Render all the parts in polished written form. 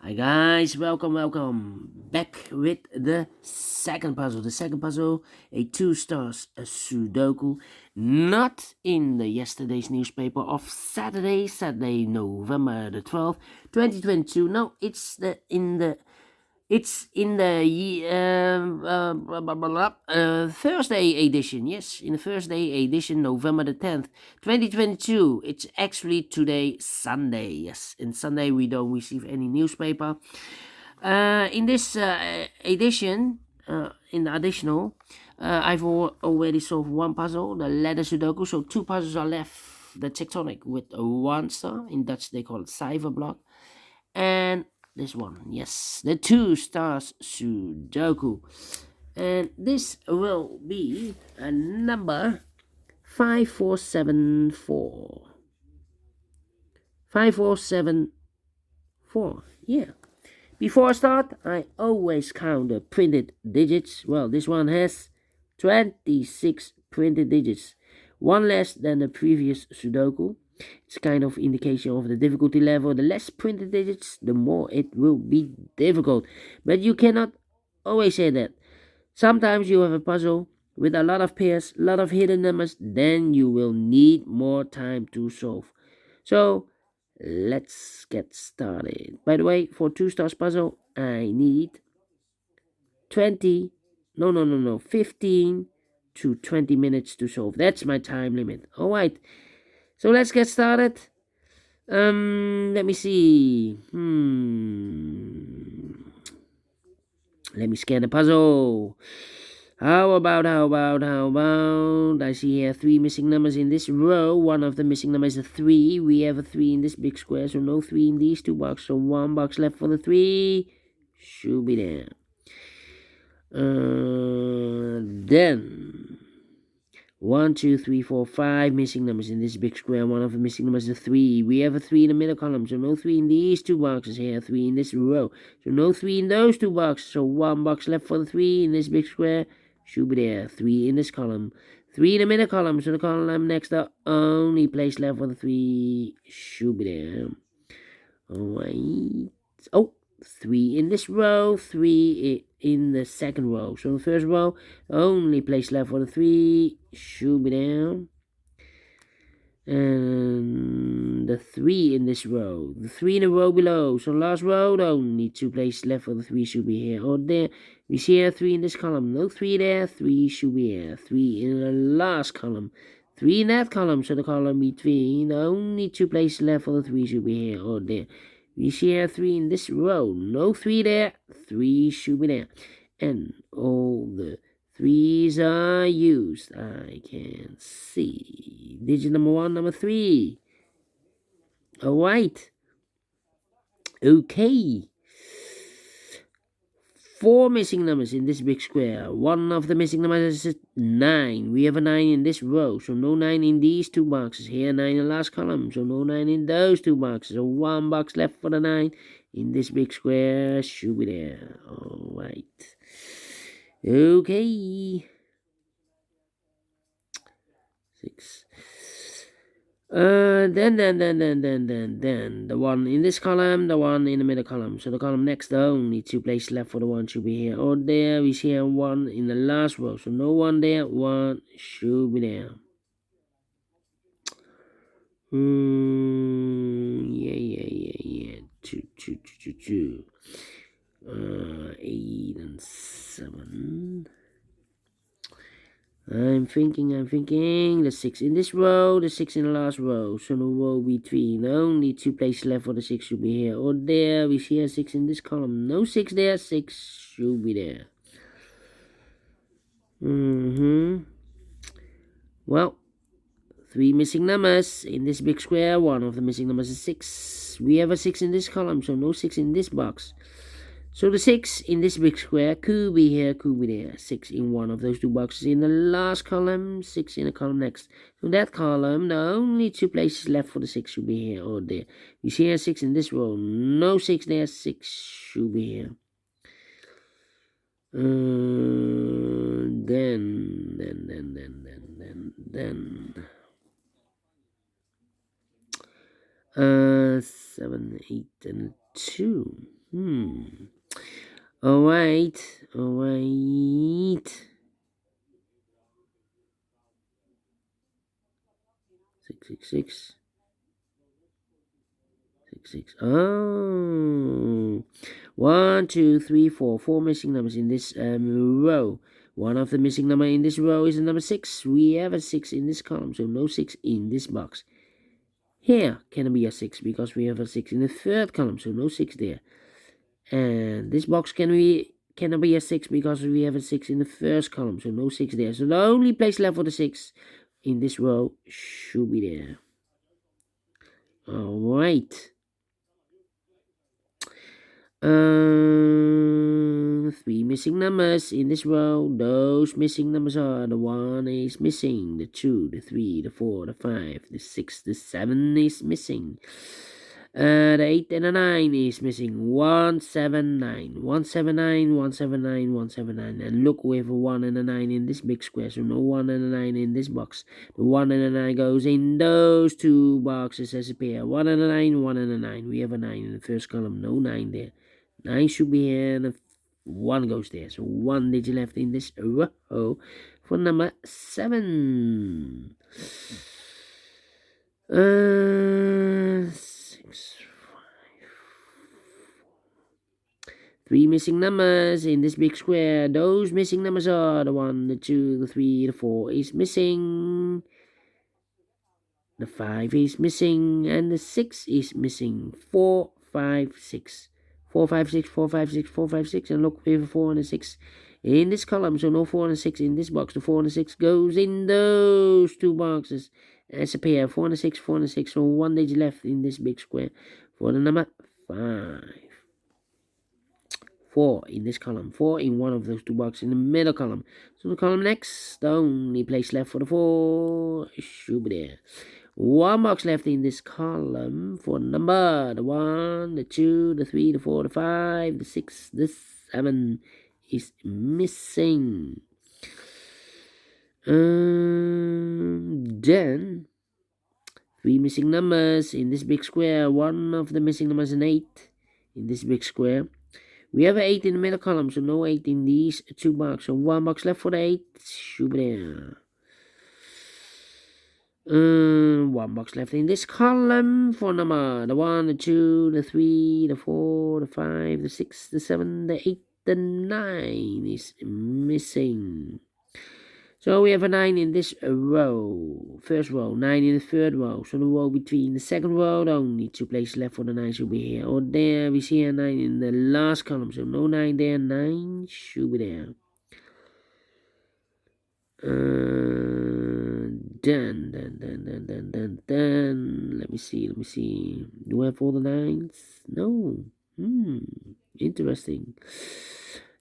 Hi guys, welcome back with the second puzzle. The second puzzle, a two stars Sudoku, not in the yesterday's newspaper of Saturday, November the 12th, 2022. No, it's in the Thursday edition. Yes, in the Thursday edition, November the 10th, 2022. It's actually today, Sunday. Yes, in Sunday we don't receive any newspaper. In this edition, in the additional, I've already solved one puzzle, the letter Sudoku. So two puzzles are left. The tectonic with a 1 star. In Dutch, they call it cyberblock. And this one, yes, the two stars Sudoku. And this will be a number 5474. 5474, yeah. Before I start, I always count the printed digits. Well, this one has 26 printed digits, one less than the previous Sudoku. It's kind of indication of the difficulty level. The less printed digits, the more it will be difficult. But you cannot always say that. Sometimes you have a puzzle with a lot of pairs, a lot of hidden numbers, then you will need more time to solve. So let's get started. By the way, for two stars puzzle, I need 20, no, 15 to 20 minutes to solve. That's my time limit. All right. So let's get started. Let me see. Let me scan the puzzle. How about? I see here three missing numbers in this row. One of the missing numbers is a 3. We have a 3 in this big square, so no 3 in these two boxes. So one box left for the 3. Should be there. Then 1, 2, 3, 4, 5 missing numbers in this big square. One of the missing numbers is a 3. We have a 3 in the middle column, so no 3 in these two boxes here. 3 in this row, so no 3 in those two boxes. So one box left for the 3 in this big square. Should be there. 3 in this column. 3 in the middle column, so the column next up, only place left for the 3. Should be there. Alright. Oh, 3 in this row, 3 in the second row. So the first row, only place left for the 3. Should be there. And the 3 in this row, the 3 in the row below. So last row, only 2 places left for the 3 should be here or there. We see here 3 in this column, no 3 there, 3 should be here. 3 in the last column, 3 in that column, so the column between, only 2 places left for the 3 should be here or there. We see here 3 in this row, no 3 there, 3 should be there. And all the 3s are used. I can see. Digit number 1, number 3. Alright. Okay. 4 missing numbers in this big square. One of the missing numbers is 9. We have a 9 in this row, so no 9 in these two boxes. Here, 9 in the last column, so no 9 in those two boxes. So one box left for the 9 in this big square. Should be there. Alright. Okay. 6. Then the one in this column, the one in the middle column. So the column next, only 2 places left for the 1 should be here or there. We see here 1 in the last row, so no 1 there. 1 should be there. Yeah. 2. 8 and 7. I'm thinking. The 6 in this row, the 6 in the last row. So the row between, only 2 places left for the 6 should be here or there. We see a 6 in this column, no 6 there, 6 should be there. Well, 3 missing numbers in this big square. One of the missing numbers is 6. We have a 6 in this column, so no 6 in this box. So the 6 in this big square could be here, could be there. 6 in one of those two boxes in the last column, 6 in the column next. So that column, the only 2 places left for the 6 should be here or there. You see here 6 in this row, no 6 there, 6 should be here. Then 7, 8, and 2. Alright. 666. 66. Oh. 1, 2, 3, 4. 4 missing numbers in this row. One of the missing number in this row is the number 6. We have a 6 in this column, so no 6 in this box. Here can be a 6 because we have a 6 in the third column, so no 6 there. And this box cannot be a 6 because we have a 6 in the first column, so no 6 there. So the only place left for the 6 in this row should be there. Alright. 3 missing numbers in this row. Those missing numbers are the 1 is missing, the 2, the 3, the 4, the 5, the 6, the 7 is missing. The 8 and the 9 is missing. 179, 179, 179, 179. And look, we have a 1 and a 9 in this big square, so no 1 and a 9 in this box. The 1 and a 9 goes in those two boxes as a pair. 1 and a 9, 1 and a 9. We have a 9 in the first column, no 9 there. 9 should be here, and 1 goes there. So 1 digit left in this row for number 7. 3 missing numbers in this big square. Those missing numbers are the 1, the 2, the 3, the 4 is missing. The 5 is missing, and the 6 is missing. 4, 5, 6. 4, 5, 6, 4, 5, 6, 4, 5, 6. And look, we have a 4 and a 6 in this column, so no 4 and a 6 in this box. The 4 and a 6 goes in those two boxes as a pair. 4 and a 6, 4 and a 6. So 1 digit left in this big square for the number 5. 4 in this column, 4 in one of those two boxes in the middle column. So the column next, the only place left for the 4 should be there. 1 box left in this column for the number, the 1, the 2, the 3, the 4, the 5, the 6, the 7 is missing. Then 3 missing numbers in this big square. One of the missing numbers is an 8 in this big square. We have an 8 in the middle column, so no 8 in these two boxes. So 1 box left for the 8 should be there. 1 box left in this column for number, the 1, the 2, the 3, the 4, the 5, the 6, the 7, the 8, the 9 is missing. So we have a 9 in this row, first row, 9 in the third row. So the row between the second row, the only 2 places left for the 9 should be here. Or there, we see a 9 in the last column. So no 9 there, 9 should be there. Then, let me see. Do we have all the 9s? No. Interesting.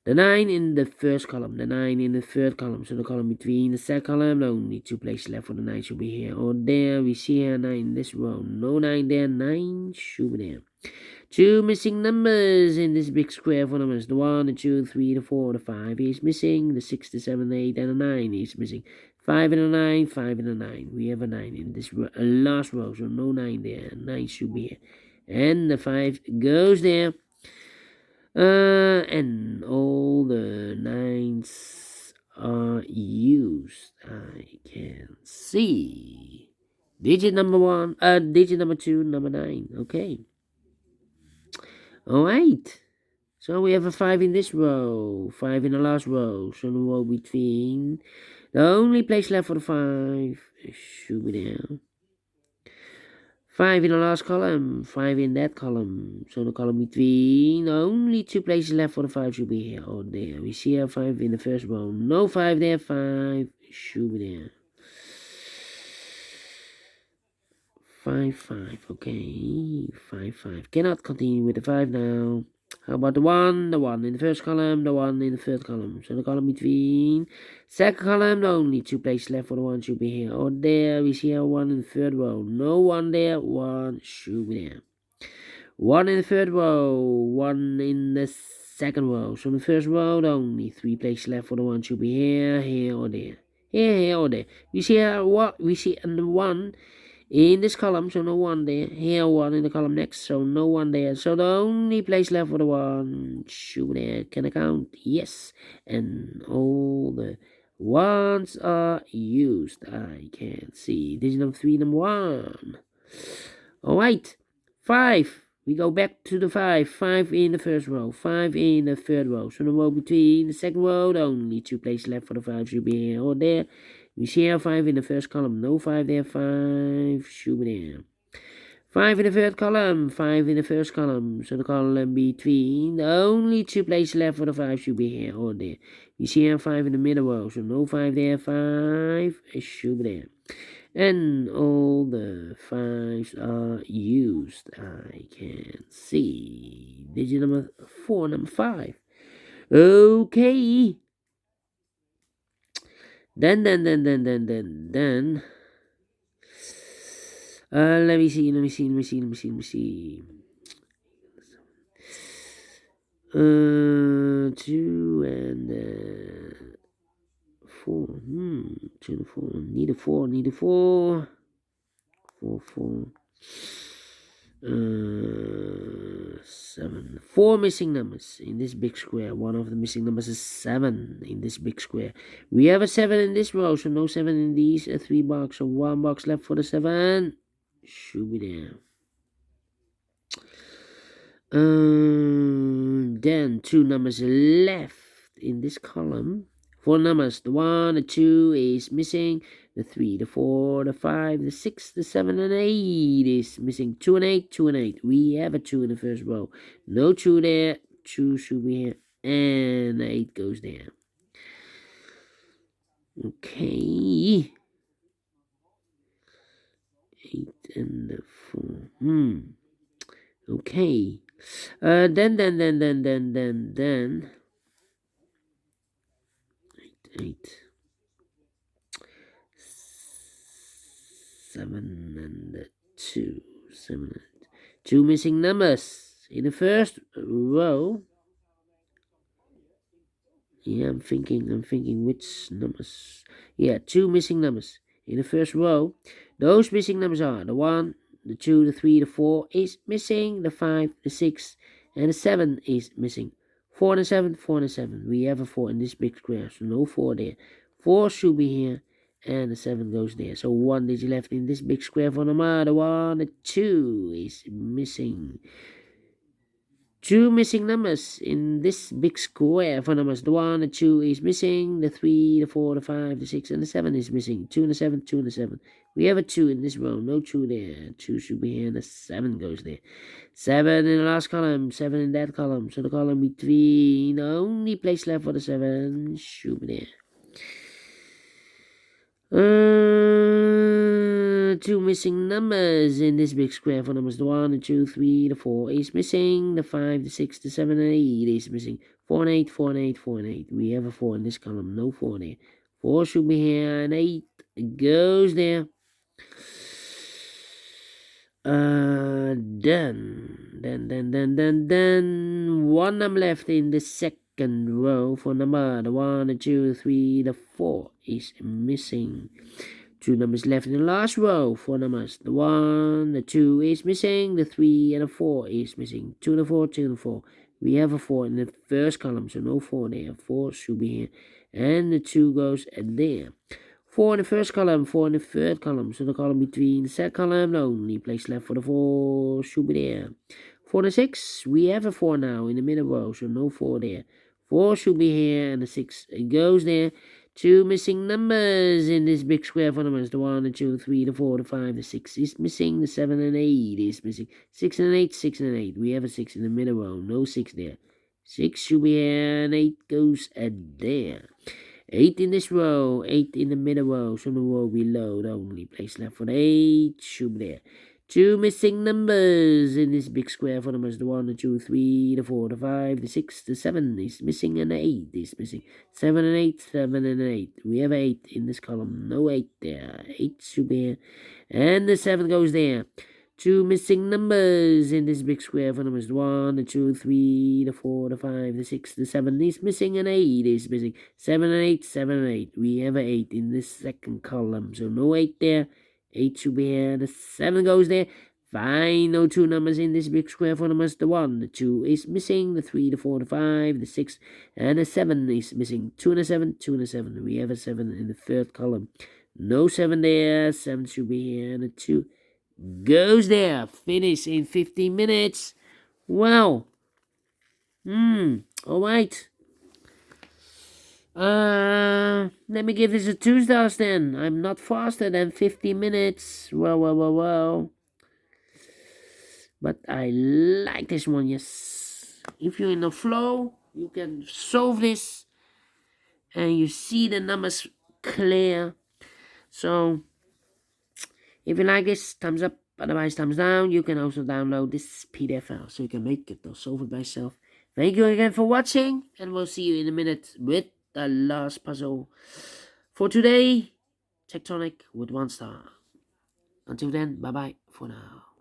The 9 in the first column, the 9 in the third column. So the column between the second column, the only 2 places left for the 9 should be here. Or there, we see a 9 in this row. No 9 there, 9 should be there. 2 missing numbers in this big square for numbers. The 1, the 2, 3, the 4, the 5 is missing. The 6, the 7, the 8, and the 9 is missing. 5 and a 9, 5 and a 9. We have a 9 in this last row, so no 9 there. 9 should be here. And the 5 goes there. And all the 9s are used. I can see. Digit number 1, digit number 2, number 9. Okay. Alright. So we have a 5 in this row, 5 in the last row. So the row between, the only place left for the 5 should be there. 5 in the last column, 5 in that column. So the column between, only 2 places left for the 5 should be here or there. We see a 5 in the first row. No 5 there, 5 should be there. 5, 5, okay. 5, 5. Cannot continue with the 5 now. How about the 1? The 1 in the first column, the 1 in the third column. So the column between, second column, the only 2 places left for the 1 should be here or there. We see a 1 in the third row. No 1 there, 1 should be there. 1 in the third row, 1 in the second row. So in the first row, the only 3 places left for the 1 should be here, here, or there. Here, or there. We see what we see, and the 1 in this column, so no 1 there. Here 1 in the column next, so no 1 there. So the only place left for the 1 should be there. Can I count? Yes. And all the 1s are used. I can see. Digit number 3, number 1. Alright. 5. We go back to the 5. 5 in the first row. 5 in the third row. So the row between the second row, the only 2 places left for the 5 should be here or there. We see here 5 in the first column. No 5 there. 5 should be there. 5 in the third column. 5 in the first column. So the column between the only 2 places left for the 5 should be here or there. We see here 5 in the middle row. So no 5 there. 5 should be there. And all the 5s are used. I can see. Digit number 4, number 5. Okay. Then. Let me see. 2 and 4. 2 and 4. Need a 4. 4. 7. 4 missing numbers in this big square. One of the missing numbers is 7 in this big square. We have a 7 in this row, so no 7 in these 3 box. So 1 box left for the 7. Should be there. Then 2 numbers left in this column. 4 numbers. The 1, the 2 is missing. The 3, the 4, the 5, the 6, the 7, and 8 is missing. 2 and 8, 2 and 8. We have a 2 in the first row. No 2 there. 2 should be here. And 8 goes there. Okay. 8 and the 4. Okay. Then. 8. 7 and 2. 7 and 2 missing numbers in the first row. Yeah, I'm thinking which numbers. Yeah, 2 missing numbers in the first row. Those missing numbers are the 1, the 2, the 3, the 4 is missing. The 5, the 6, and the 7 is missing. 4 and 7, 4 and 7. We have a 4 in this big square, so no 4 there. 4 should be here, and the 7 goes there. So 1 digit left in this big square for number. The 1, the 2 is missing. 2 missing numbers in this big square for numbers. The 1, the 2 is missing. The 3, the 4, the 5, the 6, and the 7 is missing. 2 and the 7, 2 and the 7. We have a 2 in this row. No 2 there. 2 should be here, and the 7 goes there. 7 in the last column. 7 in that column. So the column between the only place left for the 7 should be there. 2 missing numbers in this big square for numbers. The 1, the 2, 3, the 4 is missing. The 5, the 6, the 7, and 8 is missing. 4 and 8, 4 and 8, 4 and 8. We have a 4 in this column. No 4 there. 4 should be here, and 8 goes there. Then 1 number left in the second row for number. The 1, the 2, 3, the 4 is missing. 2 numbers left in the last row. 4 numbers. The 1, the 2 is missing. The 3 and the 4 is missing. 2 and the 4, 2 and the 4. We have a 4 in the first column, so no 4 there. 4 should be here. And the 2 goes there. 4 in the first column, 4 in the third column. So the column between the second column, the only place left for the 4 should be there. 4 and the 6, we have a 4 now in the middle row, so no 4 there. 4 should be here, and the 6 goes there. 2 missing numbers in this big square for numbers. The 1, the 2, 3, the 4, the 5, the 6 is missing. The 7 and 8 is missing. 6 and 8, 6 and 8. We have a 6 in the middle row. No 6 there. 6 should be here, and 8 goes there. 8 in this row. 8 in the middle row. So the row below, the only place left for the 8 should be there. 2 missing numbers in this big square for numbers. The 1, the 2, 3, the 4, the 5, the 6, the 7 is missing, and the 8 is missing. 7 and 8, 7 and 8. We have 8 in this column. No 8 there. 8 should be here. And the 7 goes there. 2 missing numbers in this big square for numbers. The 1, the 2, 3, the 4, the 5, the 6, the 7 is missing, and 8 is missing. 7 and 8, 7 and 8. We have 8 in this second column. So no 8 there. 8 should be here. The 7 goes there. Fine, no 2 numbers in this big square for numbers. The 1, the 2 is missing. The 3, the 4, the 5, the 6, and the 7 is missing. 2 and a 7, 2 and a 7. We have a 7 in the 3rd column. No 7 there. 7 should be here. And the 2 goes there. Finish in 15 minutes. Well. Alright. Let me give this a 2 stars then. I'm not faster than 50 minutes. Well. But I like this one, yes. If you're in the flow, you can solve this. And you see the numbers clear. So, if you like this, thumbs up. Otherwise, thumbs down. You can also download this PDF file so you can make it or solve it by yourself. Thank you again for watching. And we'll see you in a minute with the last puzzle for today. Tectonic with 1 star. Until then, bye-bye for now.